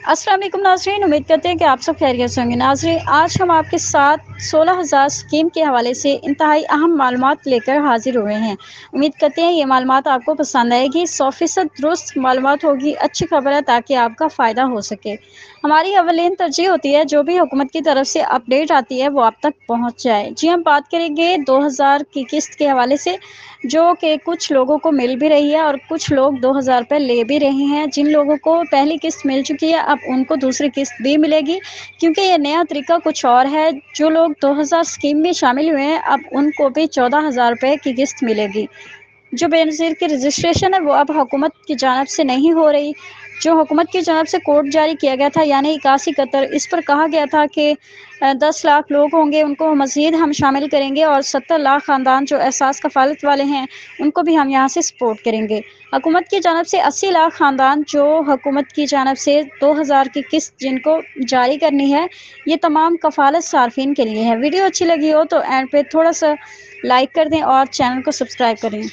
अस्सलाम वालेकुम नाज़रीन, उम्मीद करते हैं कि आप सब खैरियत से होंगे। नाज़रीन, आज हम आपके साथ 16,000 स्कीम के हवाले से इंतहाई अहम मालूमात लेकर हाजिर हुए हैं। उम्मीद करते हैं ये मालूमात आपको पसंद आएगी। 100% दुरुस्त मालूमात होगी, अच्छी खबर है ताकि आपका फ़ायदा हो सके। हमारी अवलीन तरजीह होती है जो भी हुकूमत की तरफ से अपडेट आती है वो आप तक पहुँच जाए। जी, हम बात करेंगे 2000 की किस्त के हवाले से, जो कि कुछ लोगों को मिल भी रही है और कुछ लोग 2000 रुपये ले भी रहे हैं। जिन लोगों को पहली किस्त मिल चुकी है अब उनको दूसरी किस्त भी मिलेगी, क्योंकि ये नया तरीका कुछ और है। जो लोग 2000 स्कीम में शामिल हुए हैं अब उनको भी 14,000 रुपये की किस्त मिलेगी। जो बेनज़ीर की रजिस्ट्रेशन है वो अब हुकूमत की जानिब से नहीं हो रही। जो हुकूमत की जानिब से कोड जारी किया गया था यानी 81 कतर, इस पर कहा गया था कि 10 लाख लोग होंगे उनको मज़ीद हम शामिल करेंगे और 70 लाख ख़ानदान जो एहसास कफ़ालत वाले हैं उनको भी हम यहाँ से सपोर्ट करेंगे। हुकूमत की जानिब से 80 लाख ख़ानदान जो हुकूमत की जानिब से 2000 की किस्त जिनको जारी करनी है, ये तमाम कफ़ालत सार्फिन के लिए है। वीडियो अच्छी लगी हो तो एंड पे थोड़ा सा लाइक कर दें और चैनल को सब्सक्राइब करें।